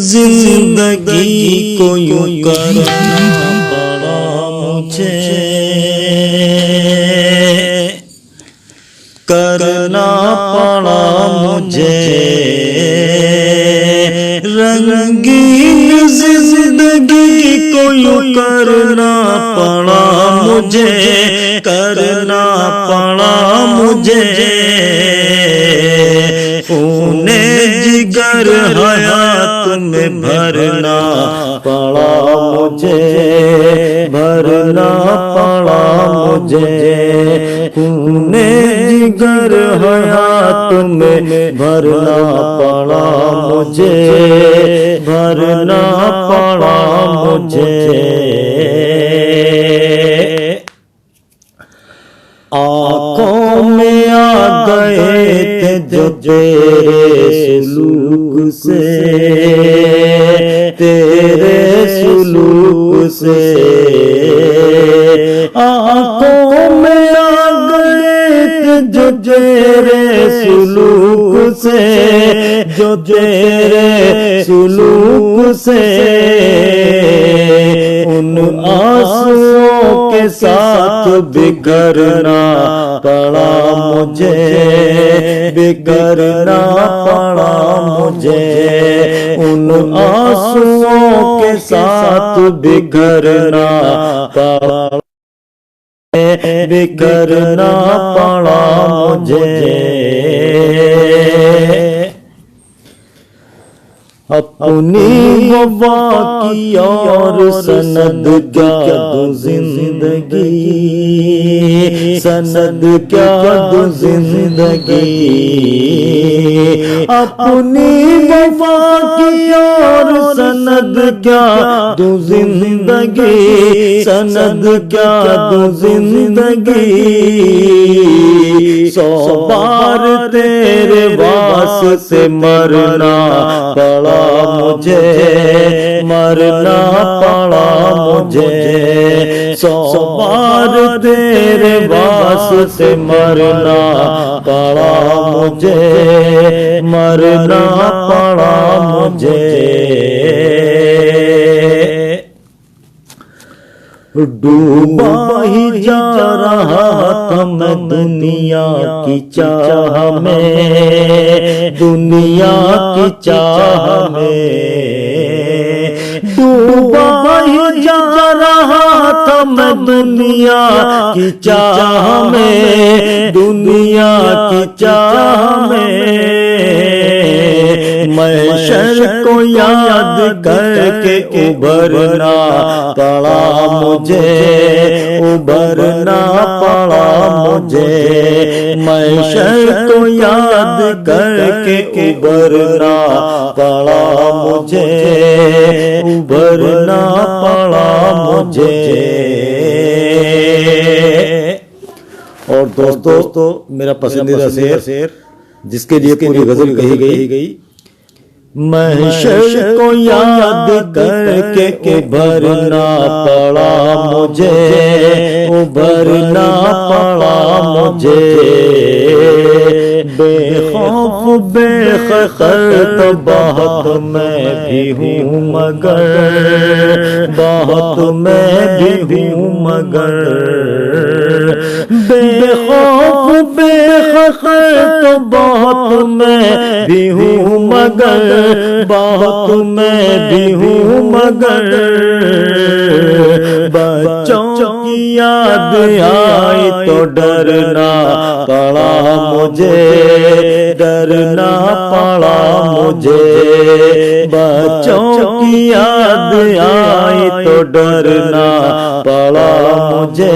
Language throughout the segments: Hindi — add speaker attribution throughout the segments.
Speaker 1: जिंदगी को यूं करना पड़ा मुझे, करना पड़ा मुझे। रंगीन जिंदगी को यूं करना पड़ा मुझे, करना पड़ा मुझे। खूने जिगर हयात में भरना पड़ा मुझे, भरना पड़ा मुझे। खूने जिगर हयात में भरना पड़ा मुझे, भरना पड़ा मुझे। आँखों में आ गए थे जो तेरे सुलूक से, तेरे सुलूक से। आँखों में आ गए थे जो तेरे सुलूक से, जो तेरे सुलूक से। उन आंसुओं के साथ बिखरना पड़ा मुझे, बिखरना पड़ा मुझे। उन आंसुओं के साथ बिखरना पड़ा, बिखरना पड़ा मुझे। अपनी वफा की और सनद क्या दूं जिंदगी, सनद क्या दूं जिंदगी। अपनी वफा की और सनद क्या दूं जिंदगी, सनद क्या दूं जिंदगी। 100 बार तेरे वास्ते मरना पड़ा मुझे, मरना पड़ा मुझे। 100 बार तेरे वास्ते मरना पड़ा मुझे, मरना पड़ा मुझे। डूबा ही जा रहा था मैं दुनिया की चाह में, दुनिया की चाह में। डूबा ही जा रहा था मैं दुनिया की चाह में, दुनिया की चाह में। महशर को याद करके उभरना पड़ा मुझे, उभरना पड़ा मुझे। महशर को याद करके उभरना पड़ा मुझे, उभरना पड़ा मुझे। और दोस्तों मेरा पसंदीदा शेर जिसके लिए पूरी गजल कही गई। महशर को याद करके उभरना पड़ा मुझे, उभरना पड़ा मुझे। बेखौफ बेखतर तो बहुत मैं भी हूँ मगर, बहुत मैं भी हूँ मगर। बेखौफ बेखतर तो बहुत मैं भी हूँ मगर, बहुत मैं भी हूँ मगर। बच्चों की याद आई तो डरना पड़ा मुझे, डरना पड़ा मुझे। बच्चों की याद आई तो डरना पड़ा मुझे,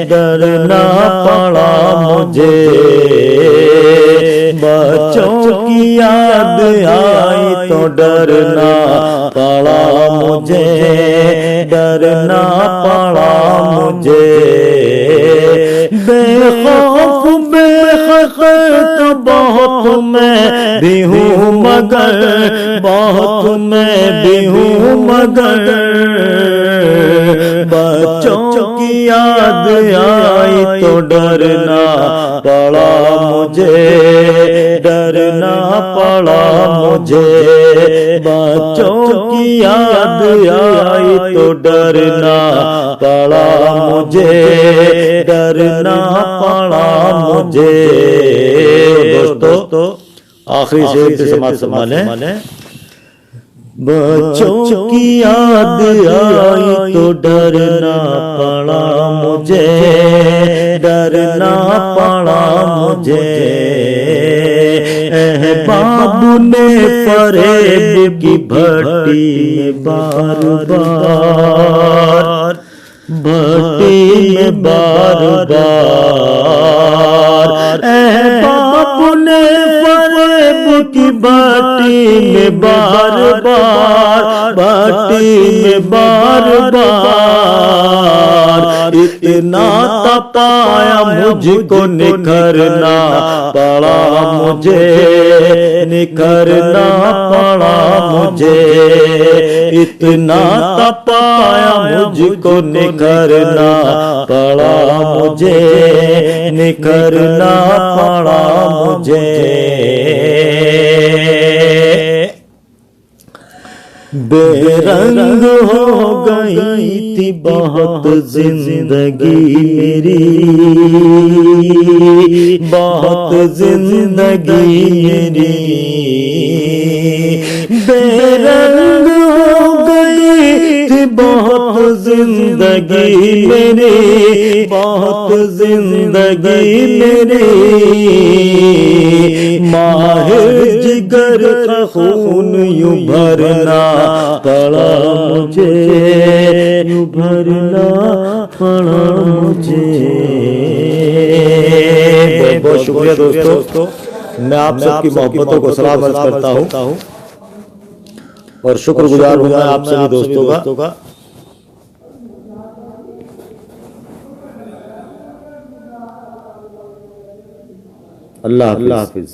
Speaker 1: डरना पड़ा मुझे। बच्चों की याद आई तो डरना पड़ा मुझे, डरना पड़ा मुझे। बेखौफ बेखत तो बहुत मैं भी हूँ मगर, बहुत मैं भी हूँ मगर, बच्चों की याद आई तो डरना पड़ा मुझे, डरना पड़ा मुझे, बच्चों की याद आई तो डरना पड़ा मुझे, डरना पड़ा मुझे। दोस्तों आखिरी शेर से समाज संभालें। बच्चों की याद आई तो डरना पड़ा मुझे, डरना पड़ा मुझे, बाबू ने फरेब की भट्टी में बार बार, भट्टी में बार बार, बाबू ने फरेब की भट्टी में बार बार, भट्टी में बार बार, इतना तपाया मुझको निखरना पड़ा मुझे, निखरना पड़ा मुझे, इतना तपाया मुझको निखरना पड़ा मुझे, निखरना पड़ा मुझे। बेरंग हो गई थी बहुत जिंदगी मेरी, बहुत जिंदगी मेरी, बेरंग हो गई थी बहुत जिंदगी मेरी, बहुत जिंदगी मेरी, माहिर जिगर का खून यूं भरना पड़ा मुझे, यूं भरना पड़ा मुझे। बहुत शुक्रिया दोस्तों, मैं आप सबकी मोहब्बतों को सलाम अर्ज करता हूँ और शुक्रगुजार हूँ मैं आप सभी दोस्तों का। अल्लाह हाफिज।